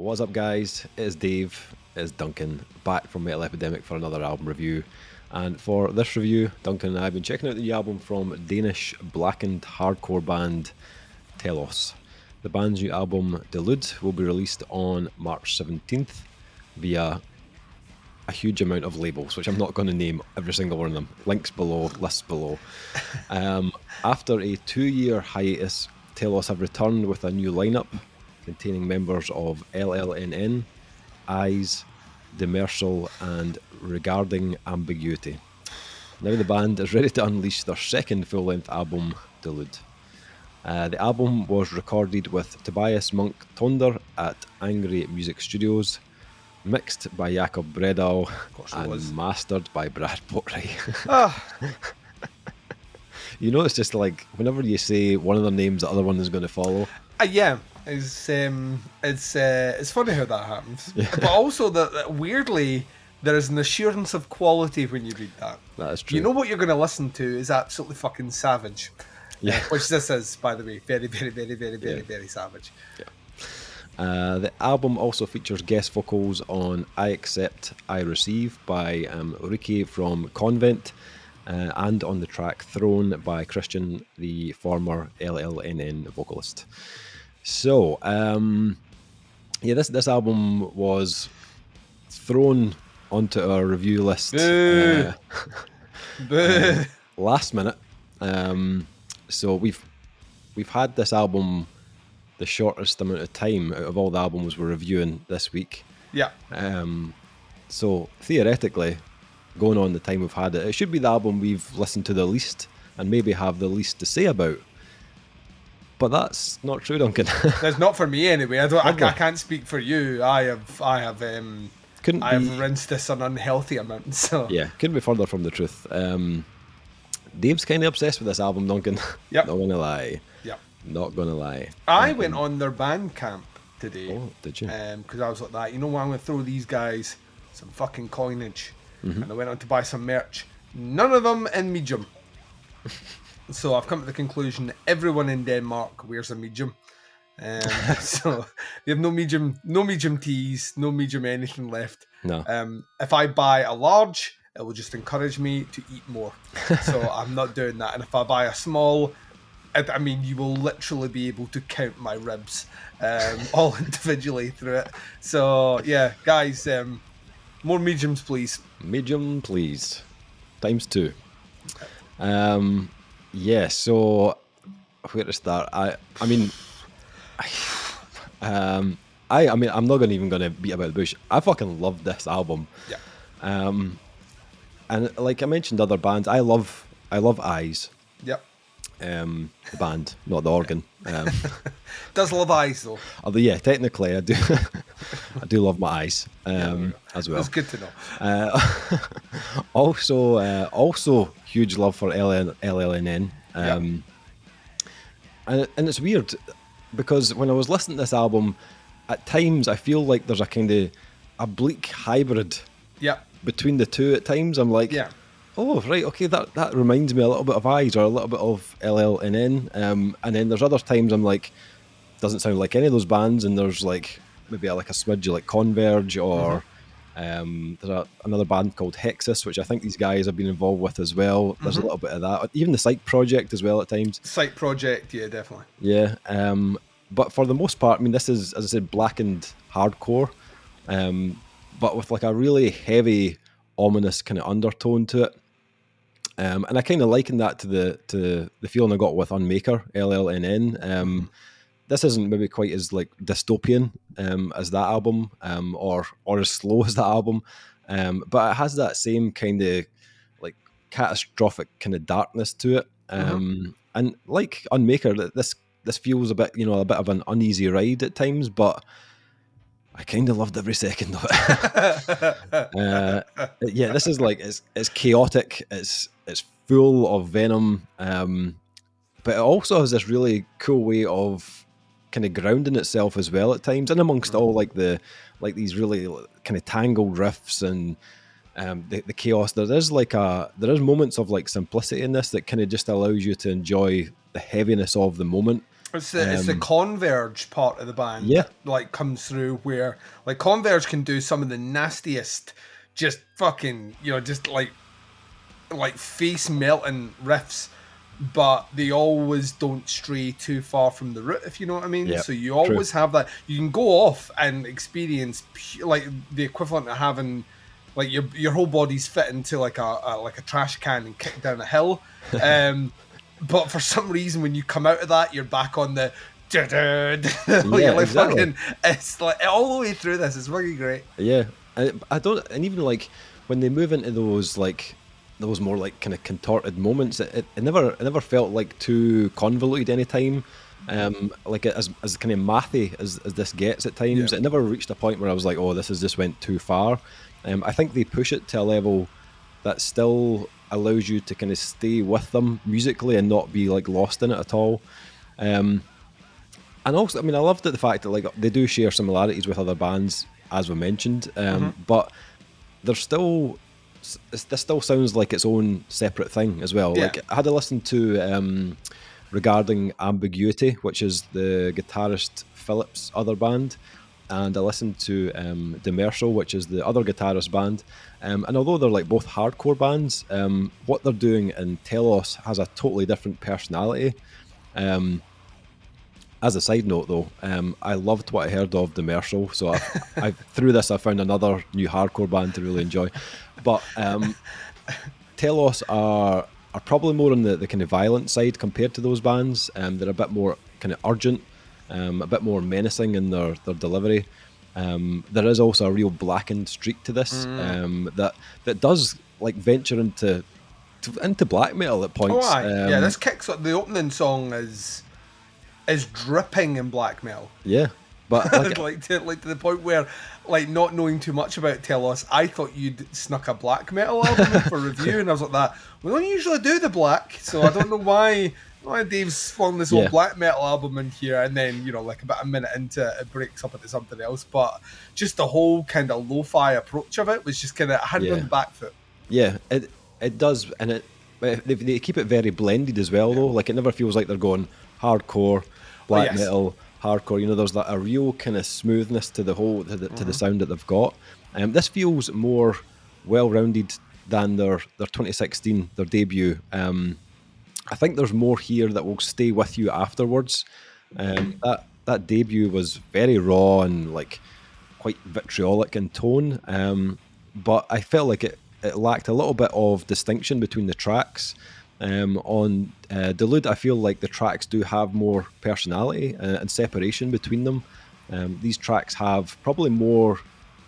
What's up, guys? It is Dave, it is Duncan, back from Metal Epidemic for another album review. And for this review, Duncan and I have been checking out the new album from Danish Blackened Hardcore band Telos. The band's new album, Delude, will be released on March 17th via a huge amount of labels, which I'm not going to name every single one of them. Links below, lists below. After a 2-year hiatus, Telos have returned with a new lineup containing members of LLNN, Eyes, Demersal, and Regarding Ambiguity. Now the band is ready to unleash their second full-length album, Delude. The album was recorded with Tobias Monk Tonder at Angry Music Studios, mixed by Jakob Bredal, and mastered by Brad Pottery. You know, it's just like whenever you say one of their names, the other one is going to follow. Yeah, it's funny how that happens, but also that weirdly there is an assurance of quality when you read that. That is true. You know what you're going to listen to is absolutely fucking savage. Yeah, which this is, by the way, very, very, very, very, very, very savage. Yeah. The album also features guest vocals on I Accept, I Receive by Ricky from Convent, and on the track Throne by Christian, the former LLNN vocalist. So, this album was thrown onto our review list last minute. So we've had this album the shortest amount of time out of all the albums we're reviewing this week. Yeah. So theoretically, going on the time we've had it, it should be the album we've listened to the least and maybe have the least to say about. But that's not true, Duncan. That's not for me anyway. I can't speak for you. I have rinsed this an unhealthy amount. So yeah, couldn't be further from the truth. Dave's kind of obsessed with this album, Duncan. Yep. Not gonna lie. Yep. Not gonna lie. I went on their Bandcamp today. Oh, did you? Because I was like that. You know what? I'm going to throw these guys some fucking coinage. Mm-hmm. And I went on to buy some merch. None of them in medium. So I've come to the conclusion that everyone in Denmark wears a medium. So they have no medium tees, no medium anything left. No. If I buy a large, it will just encourage me to eat more. So I'm not doing that. And if I buy a small, I mean, you will literally be able to count my ribs all individually through it. So yeah, guys, more mediums, please. Medium, please. Times 2. Yeah, so where to start? I mean, I'm not even going to beat about the bush. I fucking love this album. Yeah. And like I mentioned, other bands, I love Eyes. Yep. The band, not the organ. Does love Eyes though. Although yeah, technically I do. I do love my Eyes as well. That's good to know. Also huge love for LLNN. And it's weird because when I was listening to this album, at times I feel like there's a kind of a bleak hybrid. Yep. Between the two at times. I'm like, yeah. Oh, right, okay, that reminds me a little bit of Eyes or a little bit of LLNN. And then there's other times I'm like, doesn't sound like any of those bands, and there's like maybe a smidge like Converge or there's another band called Hexis, which I think these guys have been involved with as well. There's a little bit of that. Even the Psyke project as well at times. Psyke project, yeah, definitely. Yeah, but for the most part, I mean, this is, as I said, blackened hardcore, but with like a really heavy, ominous kind of undertone to it. And I kind of liken that to the feeling I got with Unmaker, LLNN. This isn't maybe quite as like dystopian as that album, or as slow as that album, but it has that same kind of like catastrophic kind of darkness to it. And like Unmaker, this feels a bit of an uneasy ride at times, but I kind of loved every second of it. Yeah, this is like it's chaotic. It's full of venom, but it also has this really cool way of kind of grounding itself as well at times, and amongst all like these really kind of tangled riffs and the chaos. There is moments of like simplicity in this that kind of just allows you to enjoy the heaviness of the moment. It's the Converge part of the band Yeah. that like comes through where like Converge can do some of the nastiest, just fucking just like face melting riffs, but they always don't stray too far from the root, if you know what I mean. Yeah, So you true. always have that. You can go off and experience like the equivalent of having like your whole body's fit into like a trash can and kick down a hill. But for some reason, when you come out of that, you're back on the. Yeah, like exactly. fucking, it's like all the way through this. It's fucking great. Yeah, I don't, and even like when they move into those more like kind of contorted moments, it never felt like too convoluted any time. Like as kind of mathy as this gets at times, Yeah. it never reached a point where I was like, oh, this has just went too far. I think they push it to a level that still allows you to kind of stay with them musically and not be like lost in it at all. And also, I mean, I loved the fact that like they do share similarities with other bands, as we mentioned, but there's still this still sounds like its own separate thing as well. Yeah. Like I had to listen to Regarding Ambiguity, which is the guitarist Philip's other band, and I listened to Delude, which is the other guitarist band. And although they're like both hardcore bands, what they're doing in Telos has a totally different personality. As a side note, though, I loved what I heard of Delude, so I through this I found another new hardcore band to really enjoy. But Telos are probably more on the kind of violent side compared to those bands. They're a bit more kind of urgent, a bit more menacing in their delivery. There is also a real blackened streak to this that does like venture into black metal at points. Oh, aye. Yeah, this kicks up. The opening song is dripping in black metal. Yeah, but like to the point where, like, not knowing too much about Telos, I thought you'd snuck a black metal album in for review, and I was like, that we don't usually do the black, so I don't know why Dave's flung this old black metal album in here, and then like about a minute into it breaks up into something else. But just the whole kind of lo-fi approach of it was just kind of hand on the back foot. Yeah, it does, and they keep it very blended as well, though. Like it never feels like they're going hardcore, black metal, hardcore. There's that a real kind of smoothness to the whole to the sound that they've got. This feels more well-rounded than their 2016, their debut. I think there's more here that will stay with you afterwards. That debut was very raw and like quite vitriolic in tone, but I felt like it lacked a little bit of distinction between the tracks. On Delude, I feel like the tracks do have more personality and separation between them. These tracks have probably more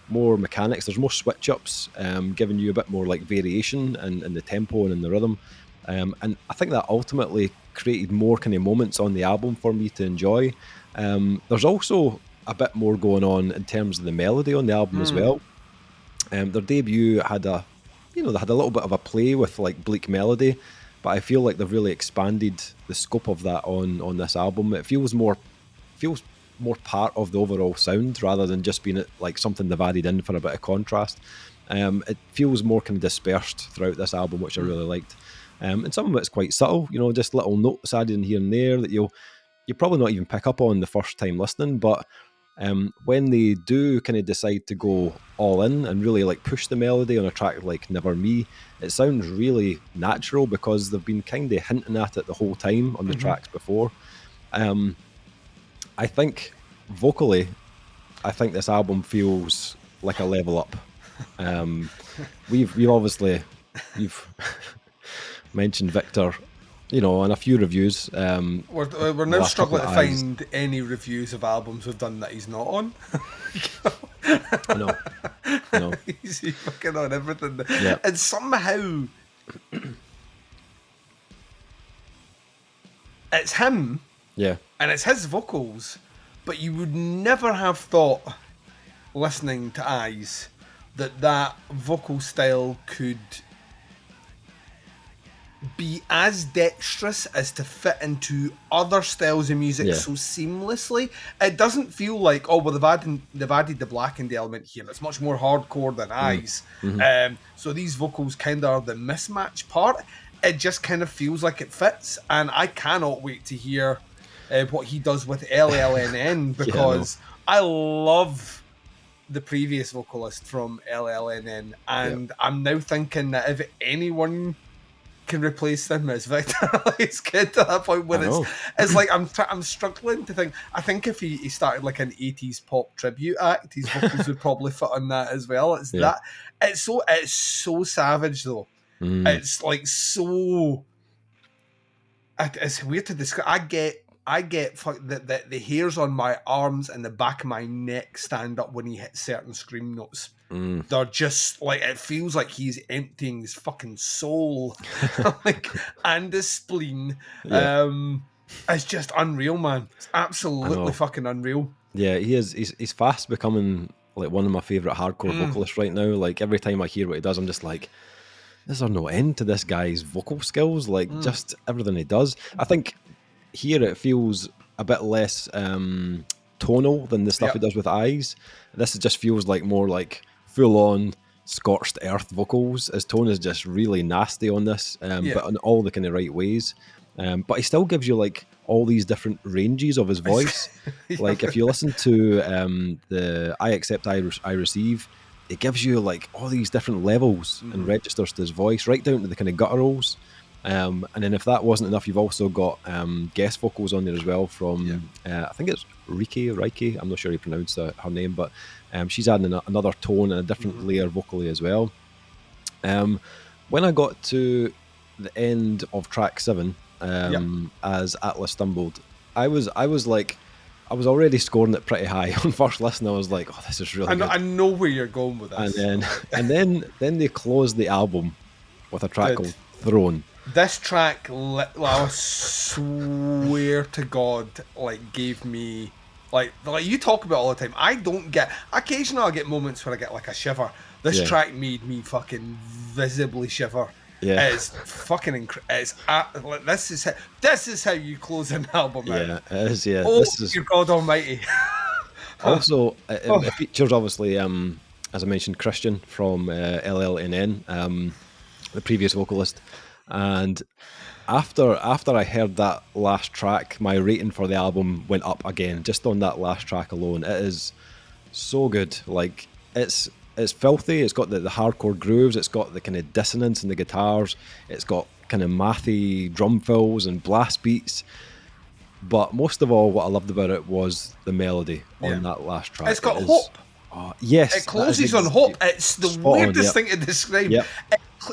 mechanics. There's more switch ups, giving you a bit more like variation in the tempo and in the rhythm. And I think that ultimately created more kind of moments on the album for me to enjoy. There's also a bit more going on in terms of the melody on the album as well. Their debut had they had a little bit of a play with like bleak melody, but I feel like they've really expanded the scope of that on this album. It feels more part of the overall sound rather than just being like something they've added in for a bit of contrast. It feels more kind of dispersed throughout this album, which I really liked. And some of it's quite subtle, just little notes added in here and there that you'll probably not even pick up on the first time listening, but when they do kind of decide to go all in and really like push the melody on a track like Never Me, it sounds really natural because they've been kind of hinting at it the whole time on the tracks before. I think vocally, this album feels like a level up. We've obviously mentioned Victor, in a few reviews. We're now struggling to find any reviews of albums we've done that he's not on. I know. He's fucking on everything. Yeah. And somehow it's him. Yeah. And it's his vocals, but you would never have thought, listening to Eyes, that vocal style could be as dexterous as to fit into other styles of music so seamlessly. It doesn't feel like, they've added the blackened element here. It's much more hardcore than Eyes. So these vocals kind of are the mismatch part. It just kind of feels like it fits, and I cannot wait to hear what he does with LLNN, because I love the previous vocalist from LLNN, and I'm now thinking that if anyone can replace them as Victor, it's get to that point where it's like I'm struggling to think. I think if he started like an 80s pop tribute act, his vocals would probably fit on that as well. It's so savage though. It's like so. It's weird to describe. I get the hairs on my arms and the back of my neck stand up when he hits certain scream notes. They're just like, it feels like he's emptying his fucking soul, and his spleen. It's just unreal, man. It's absolutely fucking unreal. Yeah, he is. He's fast becoming like one of my favorite hardcore vocalists right now. Like every time I hear what he does, I'm just like, there's no end to this guy's vocal skills. Like just everything he does. I think here it feels a bit less tonal than the stuff he does with Eyes. This just feels like more like full on scorched earth vocals. His tone is just really nasty on this, but in all the kind of right ways. But he still gives you like all these different ranges of his voice. Like if you listen to the I Accept, I Receive, it gives you like all these different levels and registers to his voice, right down to the kind of gutturals. And then if that wasn't enough, you've also got guest vocals on there as well from, I think it's Rike, I'm not sure how you pronounce her name, but she's adding another tone and a different layer vocally as well. When I got to the end of track 7, as Atlas Stumbled, I was already scoring it pretty high on first listen. I was like, oh, this is really good. I know where you're going with this. And then they closed the album with a track called Throne. This track, I swear to God, like gave me like you talk about all the time. I don't get. Occasionally, I get moments where I get like a shiver. This track made me fucking visibly shiver. Yeah, it's fucking incredible. This is how you close an album. Yeah, it is. Yeah, oh, your God Almighty. Also, it features obviously, as I mentioned, Christian from LLNN, the previous vocalist. And after I heard that last track, my rating for the album went up again, just on that last track alone. It is so good. Like it's filthy. It's got the hardcore grooves. It's got the kind of dissonance in the guitars. It's got kind of mathy drum fills and blast beats. But most of all, what I loved about it was the melody on that last track. It's got hope. Oh, yes. It closes on hope. It's the weirdest thing to describe. Yep.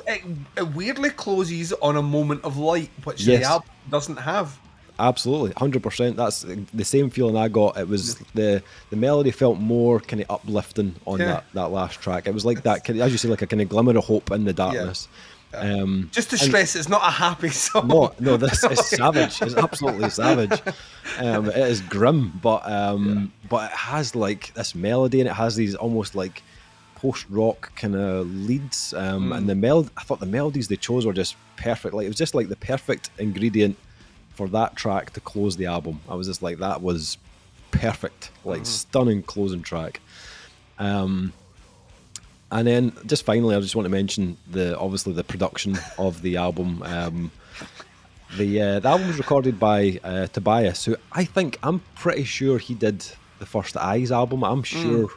It weirdly closes on a moment of light, which the album doesn't have. Absolutely, 100%. That's the same feeling I got. It was the melody felt more kind of uplifting on that last track. It was like that, as you say, like a kind of glimmer of hope in the darkness. Just to stress, it's not a happy song. No, this is savage. It's absolutely savage. It is grim, but it has like this melody, and it has these almost like post-rock kind of leads, and I thought the melodies they chose were just perfect. Like it was just like the perfect ingredient for that track to close the album. I was just like, that was perfect, like stunning closing track. And then just finally, I just want to mention obviously the production of the album. The album was recorded by Tobias, who I'm pretty sure he did the first Eyes album. I'm sure.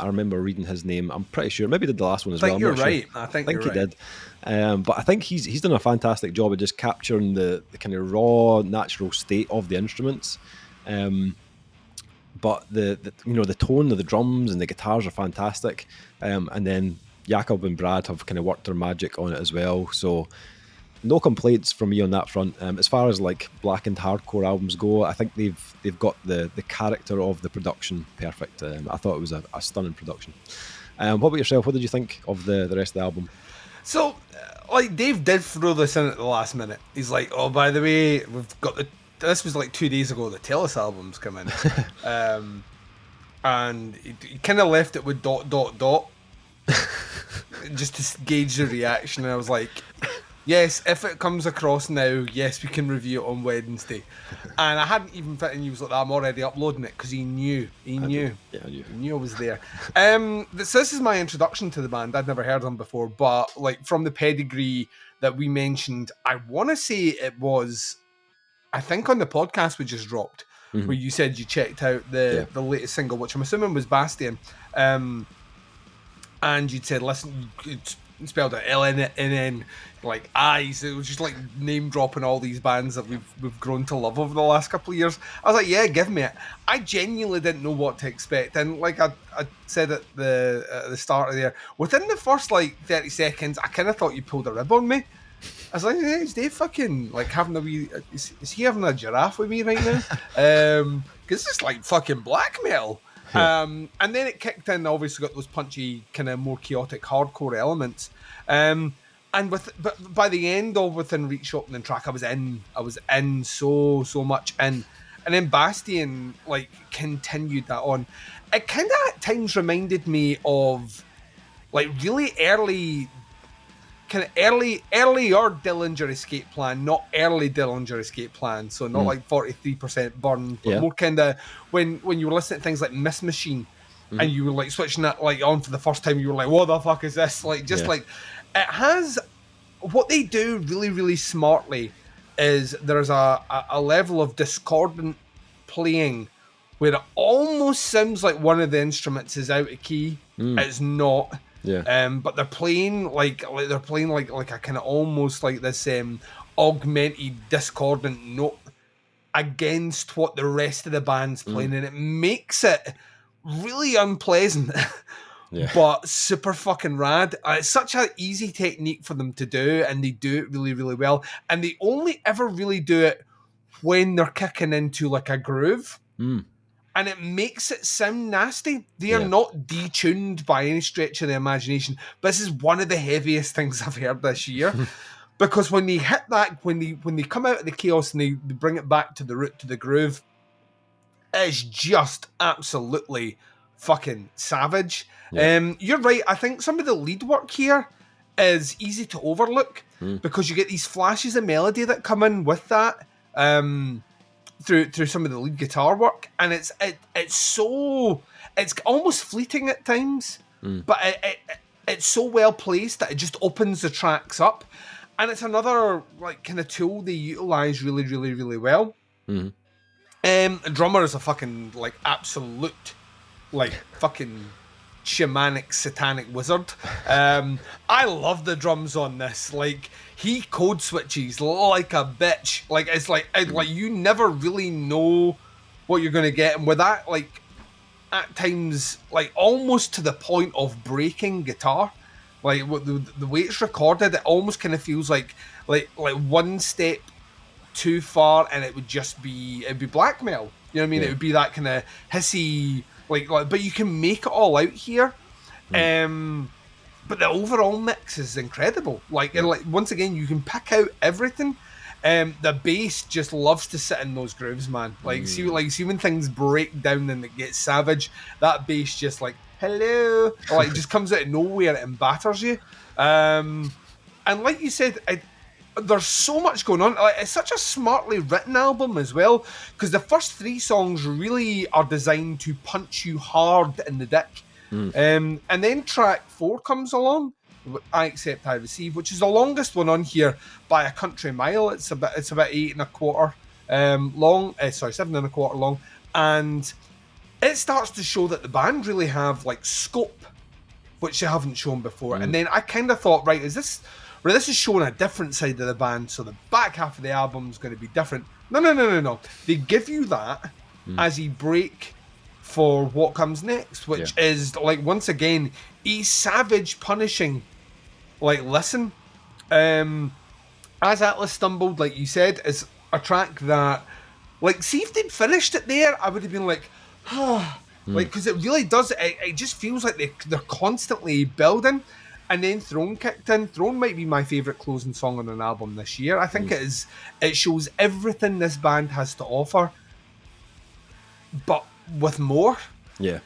I remember reading his name. I'm pretty sure. Maybe he did the last one as well. You're right. I think he did. But I think he's done a fantastic job of just capturing the kind of raw, natural state of the instruments. But the tone of the drums and the guitars are fantastic. And then Jakob and Brad have kind of worked their magic on it as well. So no complaints from me on that front. As far as like Blackened Hardcore albums go, I think they've got the character of the production perfect. I thought it was a stunning production. What about yourself? What did you think of the rest of the album? So, like Dave did throw this in at the last minute. He's like, "Oh, by the way, we've got this was like 2 days ago. The Telos album's come in," and he kind of left it with ... just to gauge the reaction. And I was like, yes, if it comes across now, yes, we can review it on Wednesday. And I hadn't even fit in. He was like, I'm already uploading it, because he knew. He knew I was there. This is my introduction to the band. I'd never heard them before, but like from the pedigree that we mentioned, I want to say it was I think on the podcast we just dropped, where you said you checked out the latest single, which I'm assuming was Bastion, and you'd said, listen, it's spelled out LLNN, like eyes. It was just like name dropping all these bands that we've grown to love over the last couple of years. I was like, yeah, give me it. I genuinely didn't know what to expect, and like I said at the start of there, within the first like 30 seconds, I kind of thought you pulled a rib on me. I was like, hey, is Dave fucking like having a wee? Is he having a giraffe with me right now? Because it's like fucking blackmail. Yeah. And then it kicked in. Obviously, got those punchy, kind of more chaotic, hardcore elements. But by the end of Within Reach opening track, I was in so much in, and then Bastion like continued that on. It kind of at times reminded me of like really earlier Dillinger Escape Plan, not early Dillinger Escape Plan, so not like 43% burn, but more kind of when you were listening to things like Miss Machine, and you were like switching that like on for the first time, you were like, what the fuck is this? Like just like it has what they do really, really smartly is there's a level of discordant playing where it almost sounds like one of the instruments is out of key. It's not. Yeah. But they're playing like a kind of almost like this augmented discordant note against what the rest of the band's playing, and it makes it really unpleasant, but super fucking rad. It's such an easy technique for them to do, and they do it really, really well. And they only ever really do it when they're kicking into like a groove. And it makes it sound nasty. They are not detuned by any stretch of the imagination. But this is one of the heaviest things I've heard this year. Because when they hit that, when they come out of the chaos and they bring it back to the root, to the groove, it's just absolutely fucking savage. You're right. I think some of the lead work here is easy to overlook because you get these flashes of melody that come in with that. Through some of the lead guitar work, and it's almost fleeting at times, but it's so well placed that it just opens the tracks up, and it's another like kind of tool they utilize really, really, really well. Drummer is a fucking like absolute like fucking shamanic satanic wizard. I love the drums on this. Like he code switches like a bitch. Like it's like you never really know what you're gonna get, and with that, like at times, like almost to the point of breaking guitar. Like the way it's recorded, it almost kind of feels like one step too far, and it'd be blackmail. You know what I mean? It would be that kind of hissy. Like, but you can make it all out here. But the overall mix is incredible. Like once again, you can pick out everything. The bass just loves to sit in those grooves, man. Like see when things break down and it gets savage, that bass just like hello, like it just comes out of nowhere and batters you. And like you said, there's so much going on. Like, it's such a smartly written album as well, because the first 3 songs really are designed to punch you hard in the dick. And then track 4 comes along, I Accept, I Receive, which is the longest one on here by a country mile. It's about 8 1/4 long. 7 1/4 long, and it starts to show that the band really have like scope, which they haven't shown before. And then I kind of thought, right, is this is showing a different side of the band, so the back half of the album is going to be different. No. They give you that as a break for what comes next, which is like once again a savage, punishing like listen. As Atlas Stumbled, like you said, is a track that, like, see if they'd finished it there, I would have been like, like, because it really does. It just feels like they're constantly building. And then Throne kicked in. Throne might be my favourite closing song on an album this year. I think it is. It shows everything this band has to offer, but with more. Yeah.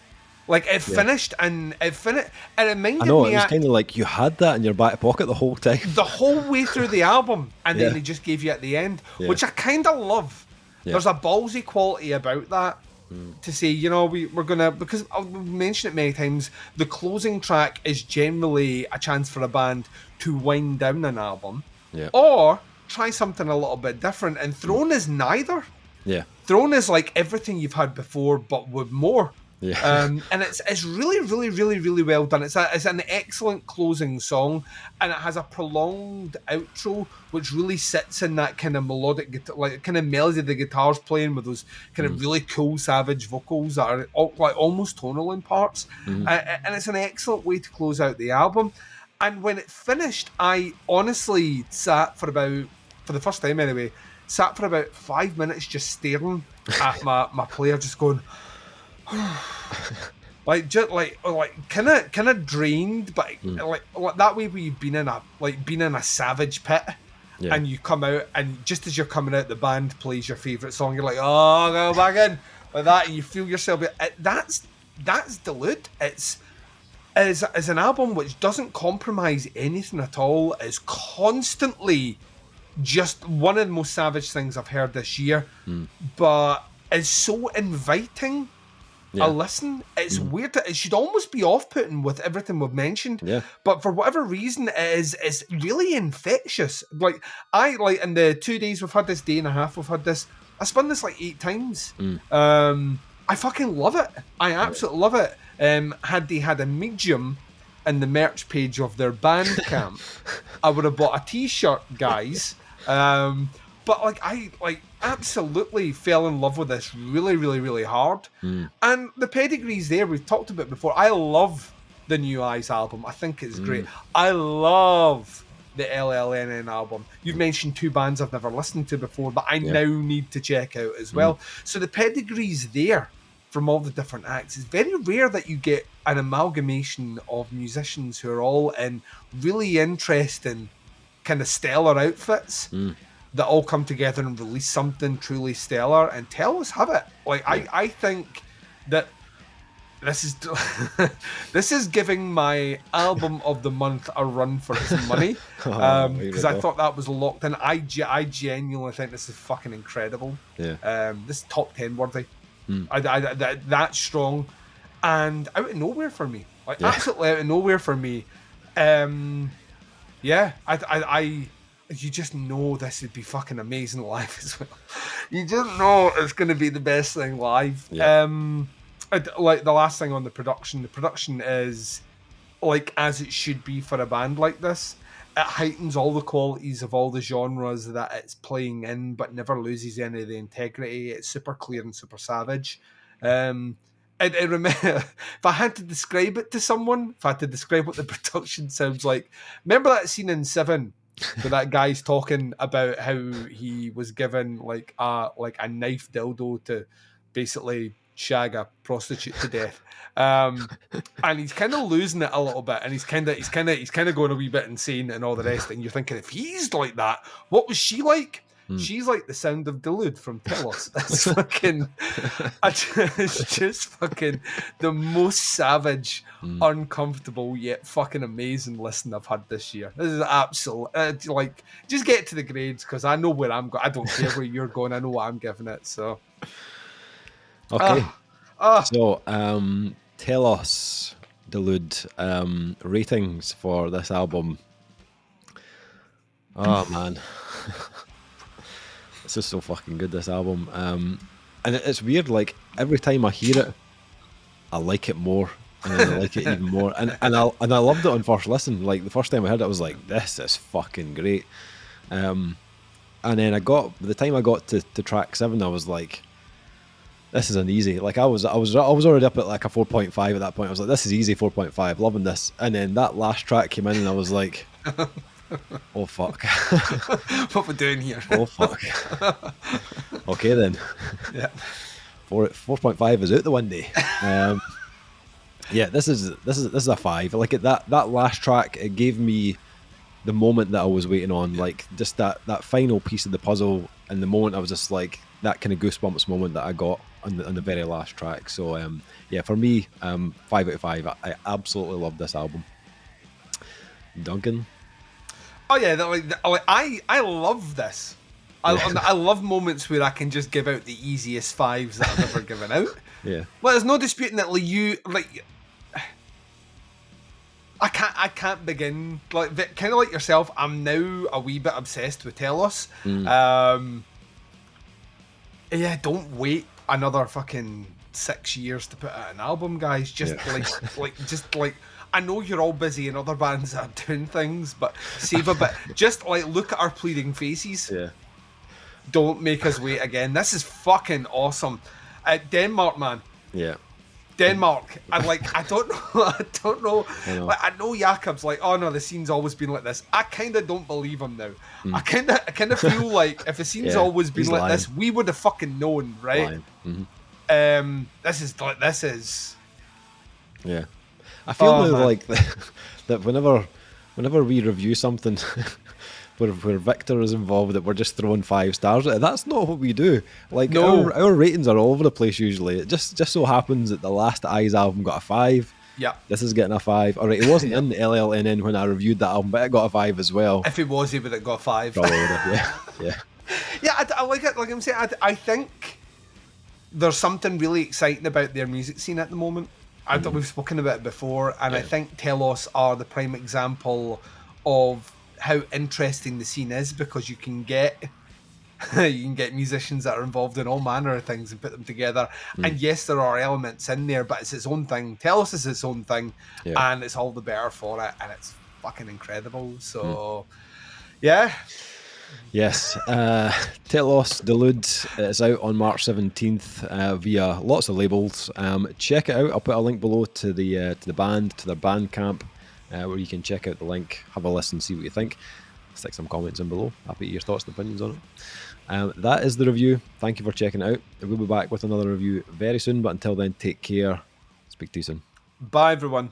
Like it finished and it finished. It reminded me. I know, it was kind of like you had that in your back pocket the whole time. The whole way through the album, and then they just gave you at the end, which I kind of love. Yeah. There's a ballsy quality about that. To say, you know, we're gonna, because I've mentioned it many times, the closing track is generally a chance for a band to wind down an album, or try something a little bit different. And Throne is neither. Yeah. Throne is like everything you've had before, but with more. Yeah. And it's really, really, really, really well done. It's an excellent closing song, and it has a prolonged outro, which really sits in that kind of melodic, like kind of melody the guitar's playing with those kind of really cool, savage vocals that are like almost tonal in parts. And it's an excellent way to close out the album. And when it finished, I honestly sat for the first time anyway, sat for about 5 minutes just staring at my player, just going, like kind of drained, but like that way where you've been in a savage pit, and you come out, and just as you're coming out, the band plays your favorite song. You're like, oh, go back in like that, and you feel yourself. That's Delude. It's as an album which doesn't compromise anything at all. Is constantly just one of the most savage things I've heard this year, but is so inviting a listen. It's weird that it should almost be off-putting with everything we've mentioned, but for whatever reason it's really infectious. Like in the 2 days we've had this, day and a half we've had this, I spun this like 8 times. I fucking love it. I absolutely love it. Had they had a medium in the merch page of their Bandcamp, I would have bought a t-shirt, guys. But I absolutely fell in love with this really, really, really hard. And the pedigree's there. We've talked about it before. I love the New Eyes album. I think it's great. I love the LLNN album. You've mentioned 2 bands I've never listened to before that I now need to check out as well. So the pedigree's there from all the different acts. It's very rare that you get an amalgamation of musicians who are all in really interesting kind of stellar outfits that all come together and release something truly stellar. And Telos have it. I think that this is this is giving my album of the month a run for its money, because I thought that was locked in. I genuinely think this is fucking incredible. This is top 10 worthy. That's strong, and out of nowhere for me, absolutely out of nowhere for me. You just know this would be fucking amazing live as well. You just know it's going to be the best thing live. Like the last thing on the production is like as it should be for a band like this. It heightens all the qualities of all the genres that it's playing in, but never loses any of the integrity. It's super clear and super savage. I remember, if I had to describe it to someone, if I had to describe what the production sounds like, remember that scene in Seven where that guy's talking about how he was given like a knife dildo to basically shag a prostitute to death, and he's kind of losing it a little bit, and he's kind of going a wee bit insane and all the rest. And you're thinking, if he's like that, what was she like? She's like the sound of Delude from Telos. It's fucking, it's just fucking the most savage, uncomfortable yet fucking amazing listen I've had this year. This is absolute. Just get to the grades because I know where I'm going. I don't care where you're going. I know what I'm giving it. So, okay. So, Telos, Delude, ratings for this album. Oh man. This is so fucking good, this album. And it's weird, like, every time I hear it, I like it more, and then I like it even more. And I loved it on first listen. Like, the first time I heard it, I was like, this is fucking great. And then by the time I got to track 7, I was like, this is an easy. Like, I was already up at like a 4.5 at that point. I was like, this is easy 4.5, loving this. And then that last track came in, and I was like, oh fuck. What we're doing here. Oh fuck. Okay then. Yeah. 4.5 is out the window. Yeah, this is a 5. Like that last track, it gave me the moment that I was waiting on, like just that final piece of the puzzle, and the moment I was just like that kind of goosebumps moment that I got on the very last track. So yeah, for me, 5 out of 5. I absolutely love this album. Duncan. Oh yeah, I love this. I love moments where I can just give out the easiest 5s that I've ever given out. Yeah. Well, there's no disputing that I can't begin, like, kind of like yourself. I'm now a wee bit obsessed with Telos. Yeah, don't wait another fucking 6 years to put out an album, guys. Just like I know you're all busy and other bands are doing things, but save a bit. Just like look at our pleading faces. Yeah. Don't make us wait again. This is fucking awesome. Denmark, man. Yeah. Denmark. I don't know. I don't know. I know Jakob's like, oh no, the scene's always been like this. I kind of don't believe him now. I kind of feel like if the scene's always been like this, we would have fucking known, right? This is. Yeah, I feel like that whenever we review something. Where Victor is involved, that we're just throwing 5 stars at it. That's not what we do. Like, no. our ratings are all over the place usually. It just so happens that the last Eyes album got a 5. Yeah. This is getting a 5. Alright, it wasn't in the LLNN when I reviewed that album, but it got a 5 as well. If it was, he would have got 5. Probably would have, yeah. Yeah, I like it. Like I'm saying, I think there's something really exciting about their music scene at the moment. We've spoken about it before, and I think Telos are the prime example of how interesting the scene is, because you can get musicians that are involved in all manner of things and put them together. And yes, there are elements in there, but it's its own thing. Telos is its own thing, and it's all the better for it, and it's fucking incredible. So yeah. Yes, Telos Delude is out on March 17th via lots of labels. Check it out. I'll put a link below to the band, to their Bandcamp, where you can check out the link, have a listen, see what you think. Stick some comments in below. Happy to your thoughts and opinions on it. That is the review. Thank you for checking it out. We'll be back with another review very soon, but until then, take care. Speak to you soon. Bye, everyone.